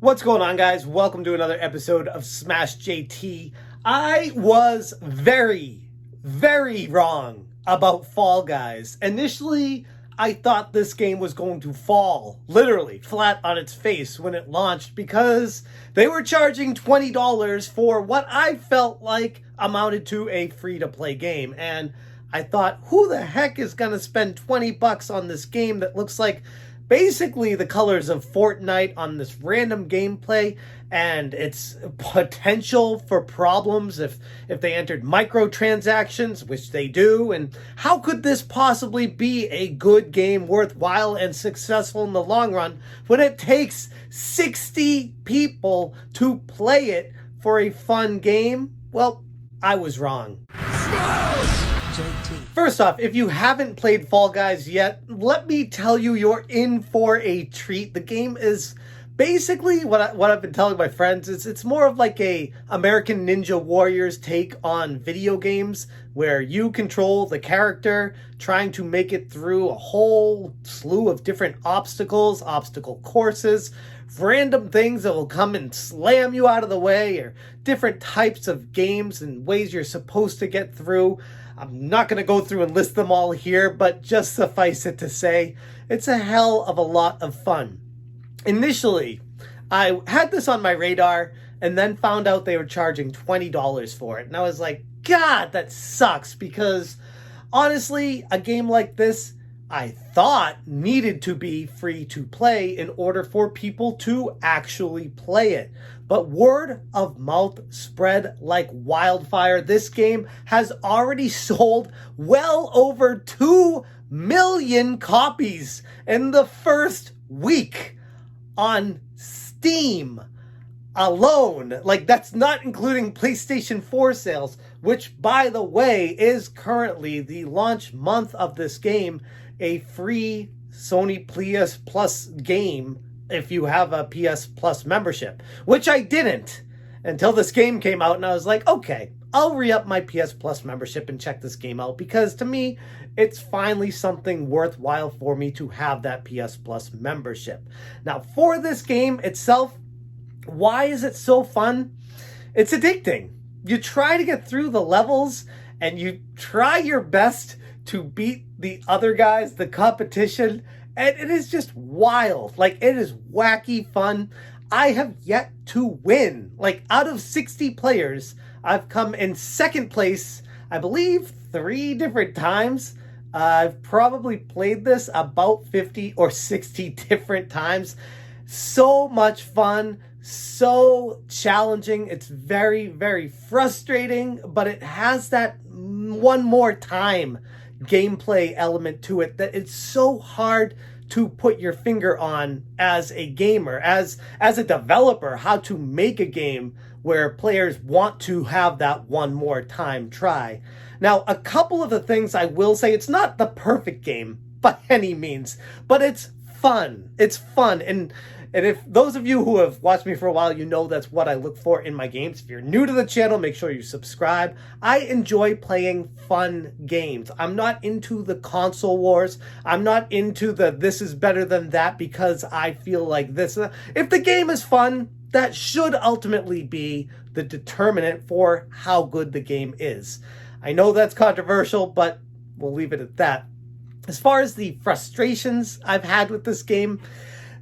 What's going on, guys? Welcome to another episode of Smash JT. I was very wrong about Fall Guys. Initially, I thought this game was going to fall, literally, flat on its face when it launched because they were charging $20 for what I felt like amounted to a free-to-play game. And I thought, who the heck is going to spend 20 bucks on this game that looks like basically the colors of Fortnite on this random gameplay and its potential for problems if they entered microtransactions, which they do, and how could this possibly be a good game worthwhile and successful in the long run when it takes 60 people to play it for a fun game? Well, I was wrong. First off, if you haven't played Fall Guys yet, let me tell you, you're in for a treat. The game is basically what I've been telling my friends. It's more of like a American Ninja Warriors take on video games where you control the character trying to make it through a whole slew of different obstacles, obstacle courses, random things that will come and slam you out of the way, or different types of games and ways you're supposed to get through. I'm not going to go through and list them all here, but just suffice it to say, it's a hell of a lot of fun. Initially, I had this on my radar and then found out they were charging $20 for it. And I was like, God, that sucks, because honestly, a game like this, I thought needed to be free to play in order for people to actually play it. But word of mouth spread like wildfire. This game has already sold well over 2 million copies in the first week on Steam alone. Like, that's not including PlayStation 4 sales, which, by the way, is currently the launch month of this game, a free Sony PS Plus game if you have a PS Plus membership, which I didn't until this game came out, and I was like, okay, I'll re-up my PS Plus membership and check this game out, because to me, it's finally something worthwhile for me to have that PS Plus membership. Now, for this game itself, why is it so fun? It's addicting. You try to get through the levels, and you try your best to beat the other guys, the competition, and it is just wild. Like, it is wacky fun. I have yet to win. Like, out of 60 players, I've come in second place, I believe, 3 different times. I've probably played this about 50 or 60 different times. So much fun, so challenging. It's very frustrating, but it has that one more time gameplay element to it that it's so hard to put your finger on as a gamer, as a developer, how to make a game where players want to have that one more time try. Now, a couple of the things I will say, it's not the perfect game by any means, but it's fun. It's fun. And if those of you who have watched me for a while, you know that's what I look for in my games. If you're new to the channel, make sure you subscribe. I enjoy playing fun games. I'm not into the console wars. I'm not into the this is better than that because I feel like this. If the game is fun, that should ultimately be the determinant for how good the game is. I know that's controversial, but we'll leave it at that. As far as the frustrations I've had with this game,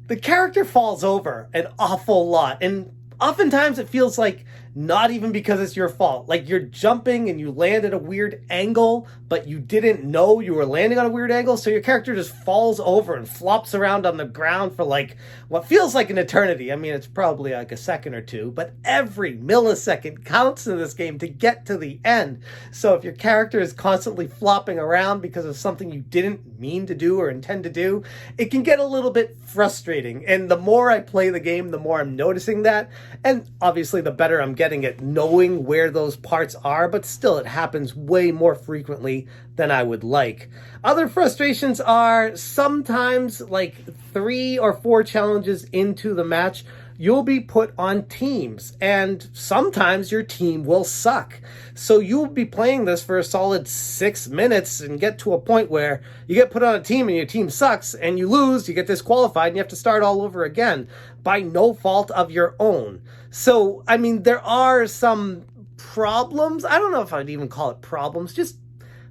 the character falls over an awful lot, and oftentimes it feels like not even because it's your fault. Like, you're jumping and you land at a weird angle, but you didn't know you were landing on a weird angle, so your character just falls over and flops around on the ground for like what feels like an eternity. I mean, it's probably like a second or two, but every millisecond counts in this game to get to the end. So if your character is constantly flopping around because of something you didn't mean to do or intend to do, it can get a little bit frustrating. And the more I play the game, the more I'm noticing that. And obviously the better I'm getting at knowing where those parts are, but still it happens way more frequently than I would like. Other frustrations are sometimes like 3 or 4 challenges into the match, you'll be put on teams, and sometimes your team will suck. So you'll be playing this for a solid 6 minutes and get to a point where you get put on a team and your team sucks and you lose, you get disqualified, and you have to start all over again by no fault of your own. So, I mean, there are some problems. I don't know if I'd even call it problems, just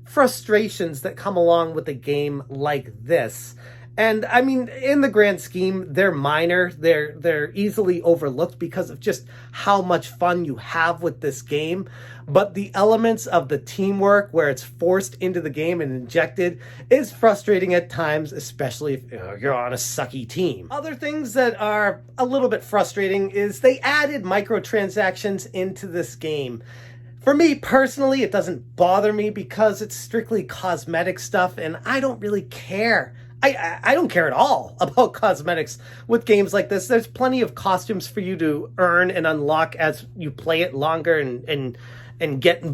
frustrations that come along with a game like this. And I mean, in the grand scheme, they're minor. They're easily overlooked because of just how much fun you have with this game. But the elements of the teamwork where it's forced into the game and injected is frustrating at times, especially if you're on a sucky team. Other things that are a little bit frustrating is they added microtransactions into this game. For me personally, it doesn't bother me because it's strictly cosmetic stuff and I don't really care. I don't care at all about cosmetics with games like this. There's plenty of costumes for you to earn and unlock as you play it longer and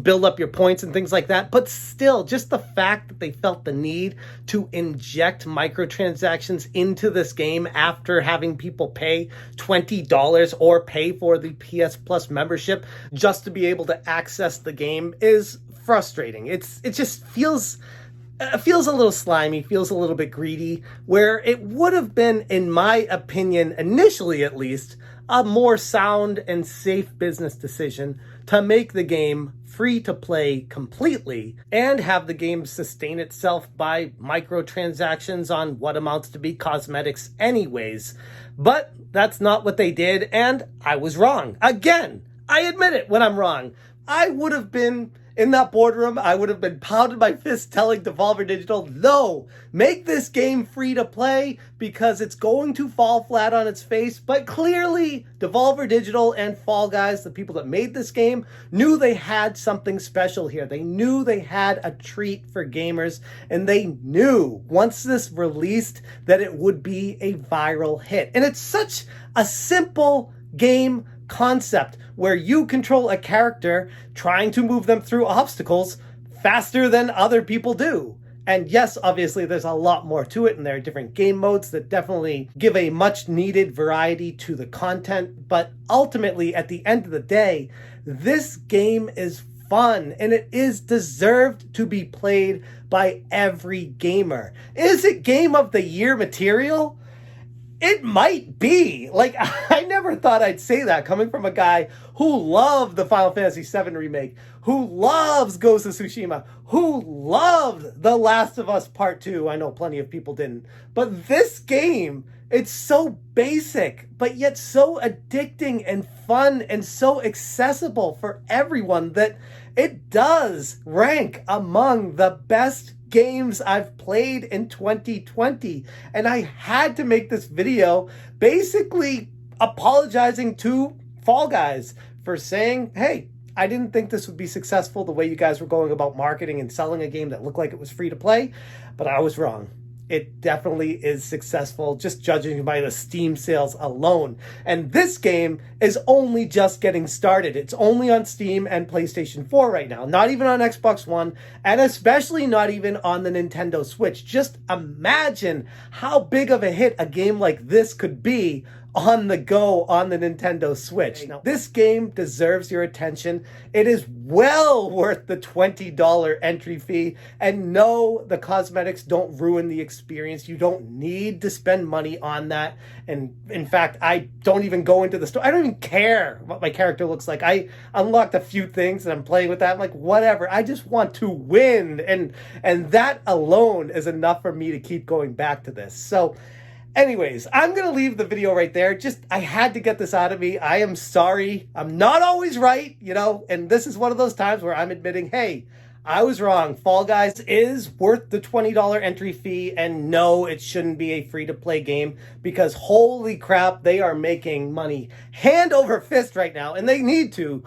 build up your points and things like that. But still, just the fact that they felt the need to inject microtransactions into this game after having people pay $20 or pay for the PS Plus membership just to be able to access the game is frustrating. It just feels a little slimy, feels a little bit greedy, where it would have been, in my opinion, initially at least, a more sound and safe business decision to make the game free to play completely and have the game sustain itself by microtransactions on what amounts to be cosmetics anyways. But that's not what they did, and I was wrong. Again, I admit it when I'm wrong. I would have been in that boardroom, I would have been pounding my fist telling Devolver Digital, no, make this game free to play because it's going to fall flat on its face. But clearly, Devolver Digital and Fall Guys, the people that made this game, knew they had something special here. They knew they had a treat for gamers, and they knew once this released that it would be a viral hit. And it's such a simple game concept where you control a character trying to move them through obstacles faster than other people do. And yes, obviously there's a lot more to it, and there are different game modes that definitely give a much needed variety to the content. But ultimately, at the end of the day, this game is fun and it is deserved to be played by every gamer. Is it Game of the Year material? It might be. Like, I never thought I'd say that coming from a guy who loved the Final Fantasy VII remake, who loves Ghost of Tsushima, who loved The Last of Us Part 2. I know plenty of people didn't. But this game, it's so basic, but yet so addicting and fun and so accessible for everyone that it does rank among the best games I've played in 2020. And I had to make this video basically apologizing to Fall Guys for saying, hey, I didn't think this would be successful the way you guys were going about marketing and selling a game that looked like it was free to play, but I was wrong. It definitely is successful, just judging by the Steam sales alone. And this game is only just getting started. It's only on Steam and PlayStation 4 right now, not even on Xbox One, and especially not even on the Nintendo Switch. Just imagine how big of a hit a game like this could be on the go on the Nintendo Switch. Now, this game deserves your attention. It is well worth the $20 entry fee. And no, the cosmetics don't ruin the experience. You don't need to spend money on that. And in fact, I don't even go into the store. I don't even care what my character looks like. I unlocked a few things and I'm playing with that. I'm like, whatever. I just want to win. And that alone is enough for me to keep going back to this. So anyways, I'm going to leave the video right there. Just, I had to get this out of me. I am sorry. I'm not always right, and this is one of those times where I'm admitting, hey, I was wrong. Fall Guys is worth the $20 entry fee, and no, it shouldn't be a free-to-play game because holy crap, they are making money hand over fist right now, and they need to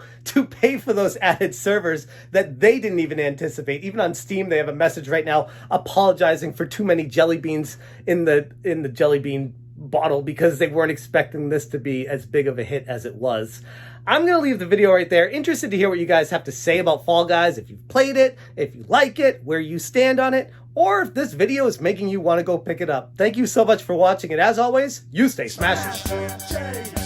pay for those added servers that they didn't even anticipate. Even on Steam, they have a message right now apologizing for too many jelly beans in the jelly bean bottle because they weren't expecting this to be as big of a hit as it was. I'm going to leave the video right there. Interested to hear what you guys have to say about Fall Guys, if you've played it, if you like it, where you stand on it, or if this video is making you want to go pick it up. Thank you so much for watching, and as always, you stay smashing.